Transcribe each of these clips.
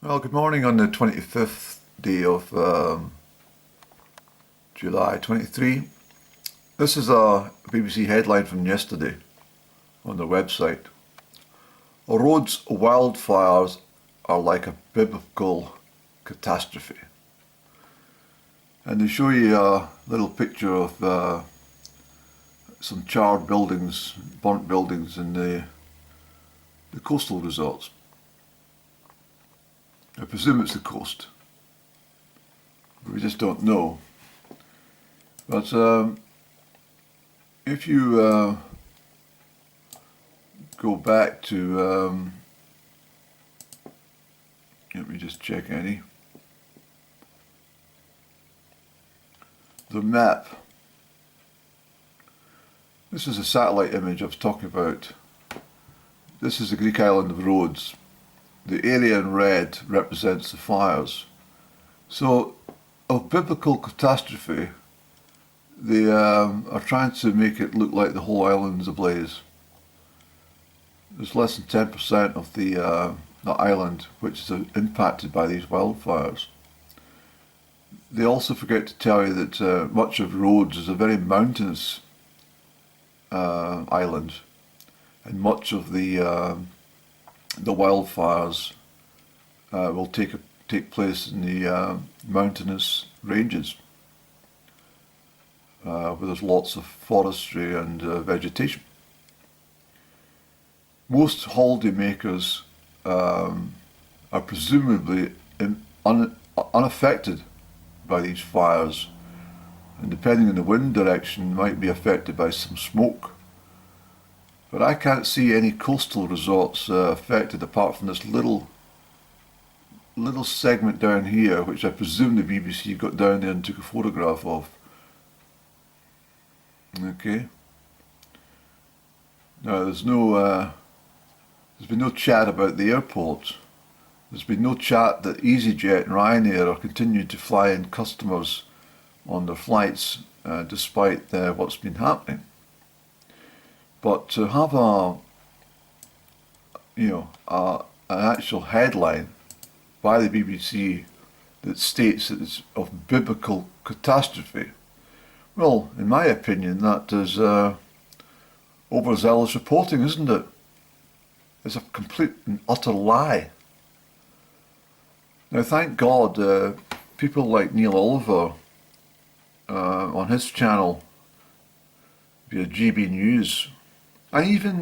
Well, good morning on the 25th day of July 23. This is a BBC headline from yesterday on the website. Rhodes wildfires are like a biblical catastrophe. And they show you a little picture of some charred buildings, burnt buildings in the coastal resorts. I presume it's the coast, but we just don't know. But if you go back to, let me just check the map. This is a satellite image I was talking about. This is the Greek island of Rhodes. The area in red represents the fires. So, of biblical catastrophe, they are trying to make it look like the whole island is ablaze. There's less than 10% of the island which is impacted by these wildfires. They also forget to tell you that much of Rhodes is a very mountainous island, and much of the wildfires will take place in the mountainous ranges, where there's lots of forestry and vegetation. Most holiday makers are presumably unaffected by these fires, and depending on the wind direction might be affected by some smoke. But I can't see any coastal resorts affected apart from this little segment down here, which I presume the BBC got down there and took a photograph of. Okay. Now there's been no chat about the airport. There's been no chat that EasyJet and Ryanair are continuing to fly in customers on their flights despite what's been happening. But to have an actual headline by the BBC that states that it's of biblical catastrophe, well, in my opinion, that is overzealous reporting, isn't it? It's a complete and utter lie. Now, thank God, people like Neil Oliver on his channel, via GB News, and even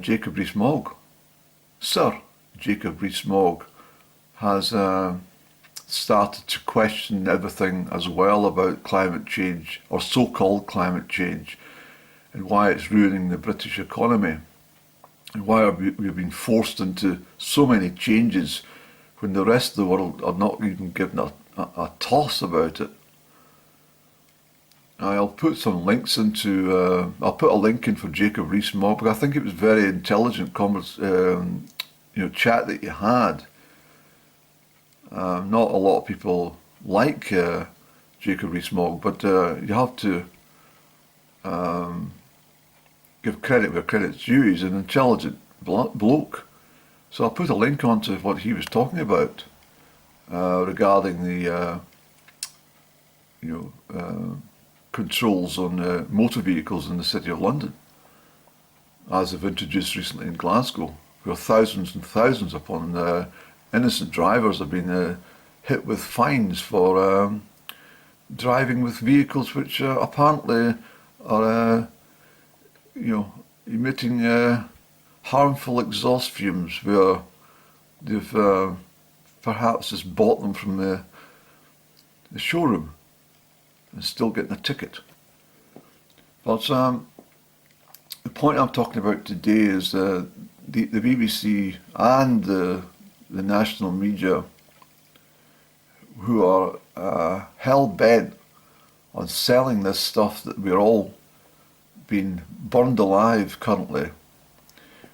Jacob-Ress Mogg, Sir Jacob-Ress Mogg, has started to question everything as well about climate change, or so-called climate change, and why it's ruining the British economy, and why we've been forced into so many changes when the rest of the world are not even given a toss about it. I'll put some links into, I'll put a link in for Jacob-Ress Mogg, because I think it was very intelligent chat that you had. Not a lot of people like Jacob-Ress Mogg, but you have to give credit where credit's due. He's an intelligent bloke. So I'll put a link onto what he was talking about regarding the controls on motor vehicles in the City of London, as they've introduced recently in Glasgow, where thousands and thousands upon innocent drivers have been hit with fines for driving with vehicles which apparently are emitting harmful exhaust fumes, where they've perhaps just bought them from the showroom and still getting a ticket. But the point I'm talking about today is the BBC and the national media, who are hell-bent on selling this stuff that we're all being burned alive currently.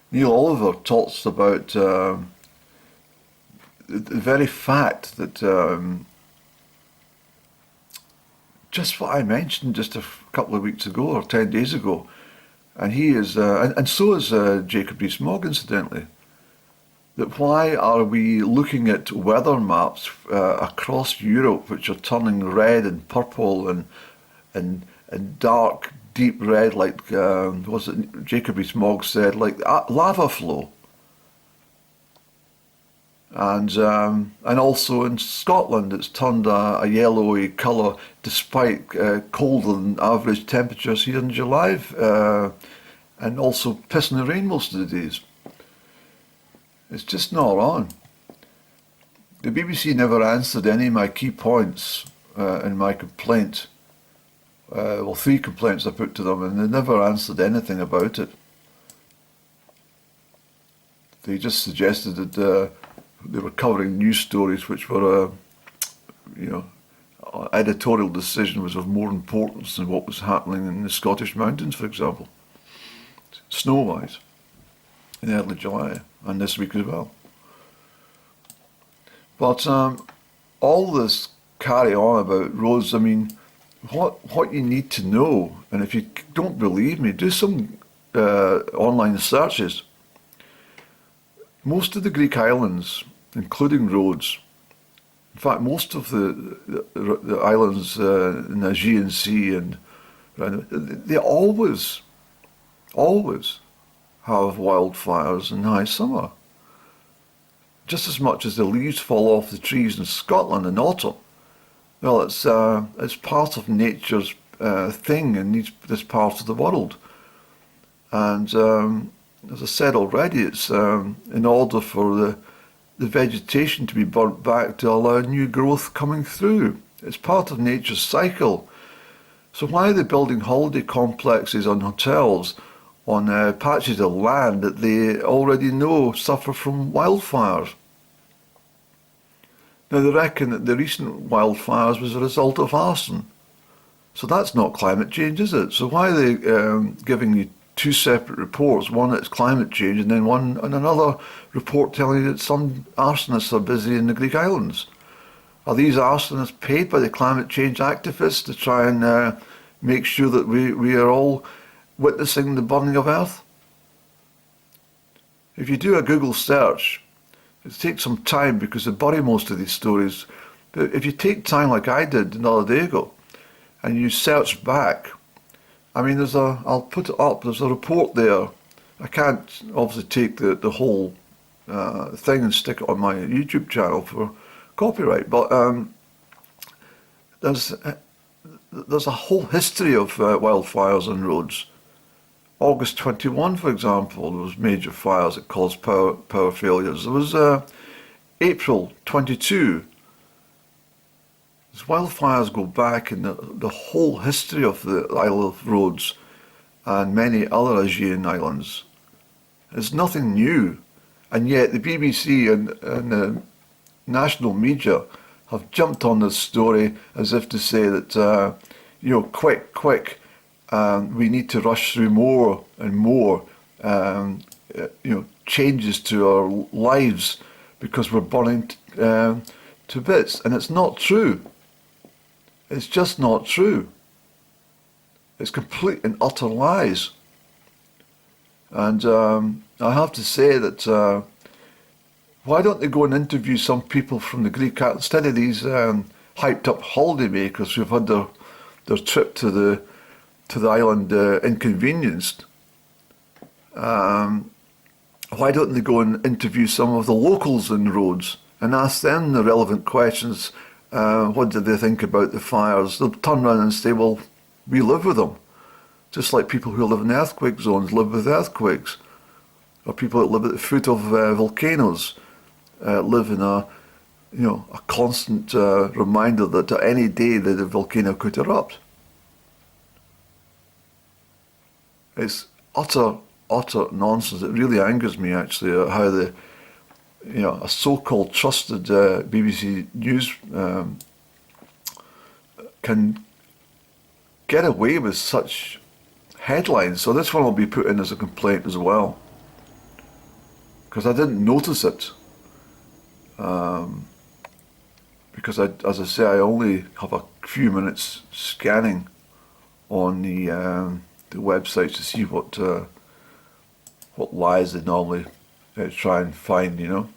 Neil Oliver talks about the very fact that just what I mentioned just a couple of weeks ago or 10 days ago, and he is, and so is Jacob-Ress Mogg, incidentally, that why are we looking at weather maps across Europe which are turning red and purple and dark deep red, like was it Jacob-Ress Mogg said, like lava flow, and also in Scotland it's turned a yellowy colour despite colder than average temperatures here in July, and also pissing the rain most of the days. It's just not on. The BBC never answered any of my key points in my complaint. Well, 3 complaints I put to them, and they never answered anything about it. They just suggested that they were covering news stories which were, editorial decision was of more importance than what was happening in the Scottish mountains, for example, snow-wise, in early July, and this week as well. But all this carry on about Rhodes, I mean, what you need to know, and if you don't believe me, do some online searches. Most of the Greek islands, including Rhodes, in fact most of the islands in the Aegean Sea, and they always have wildfires in high summer. Just as much as the leaves fall off the trees in Scotland in autumn. Well, it's part of nature's thing in this part of the world. And as I said already, it's in order for the vegetation to be burnt back to allow new growth coming through. It's part of nature's cycle. So why are they building holiday complexes on hotels on patches of land that they already know suffer from wildfires? Now they reckon that the recent wildfires was a result of arson. So that's not climate change, is it? So why are they giving you 2 separate reports? One that's climate change, and then another report telling you that some arsonists are busy in the Greek islands. Are these arsonists paid by the climate change activists to try and make sure that we are all witnessing the burning of Earth? If you do a Google search, it takes some time because they bury most of these stories. But if you take time like I did another day ago, and you search back, I mean, I'll put it up, there's a report there. I can't obviously take the whole thing and stick it on my YouTube channel for copyright, but there's a whole history of wildfires on Rhodes. August 21, for example, there was major fires that caused power failures. There was April 22. These wildfires go back in the whole history of the Isle of Rhodes and many other Aegean islands. It's nothing new, and yet the BBC and the national media have jumped on this story as if to say that, quick, we need to rush through more and more, changes to our lives because we're burning to bits. And it's not true. It's just not true. It's complete and utter lies. And I have to say that why don't they go and interview some people from the Greek islands instead of these hyped up holidaymakers who've had their trip to the island inconvenienced? Why don't they go and interview some of the locals in Rhodes and ask them the relevant questions? What do they think about the fires? They'll turn around and say, well, we live with them. Just like people who live in earthquake zones live with earthquakes. Or people that live at the foot of volcanoes live in a constant reminder that at any day that the volcano could erupt. It's utter nonsense. It really angers me, actually, how a so-called trusted BBC News can get away with such headlines. So this one will be put in as a complaint as well, because I didn't notice it. Because as I say, I only have a few minutes scanning on the websites to see what lies they normally try and find, you know.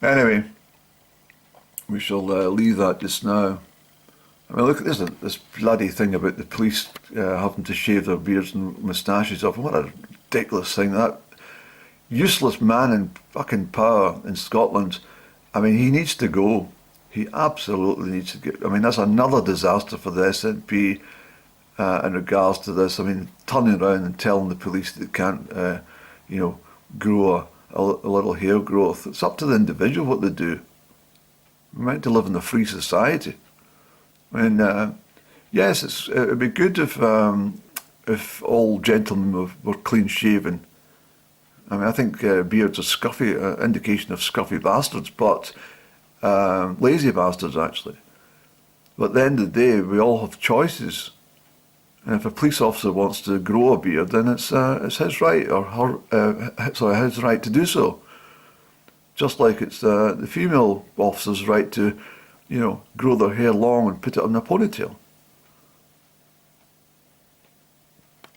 Anyway, we shall leave that just now. I mean, look at this bloody thing about the police having to shave their beards and moustaches off. What a ridiculous thing. That useless man in fucking power in Scotland, I mean, he needs to go. He absolutely needs to get. I mean, that's another disaster for the SNP in regards to this. I mean, turning around and telling the police that they can't, you know, grow a little hair growth. It's up to the individual what they do. We're meant to live in a free society. I mean, yes, it would be good if all gentlemen were clean shaven. I mean, I think beards are scruffy, indication of scruffy bastards, but lazy bastards actually. But at the end of the day, we all have choices. And if a police officer wants to grow a beard, then it's his right, or his right to do so. Just like it's the female officer's right to, you know, grow their hair long and put it in a ponytail.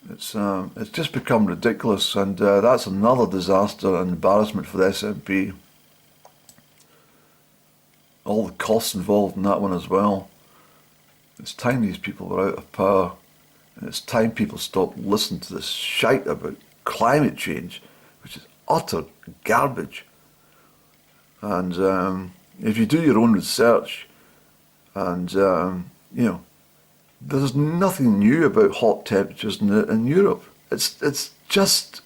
It's just become ridiculous, and that's another disaster and embarrassment for the SNP. All the costs involved in that one as well. It's time these people were out of power, and it's time people stopped listening to this shite about climate change, which is utter garbage. And if you do your own research, and you know, there's nothing new about hot temperatures in Europe. It's just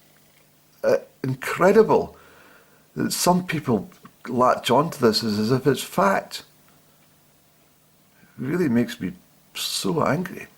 incredible that some people latch onto this as if it's fact. It really makes me so angry.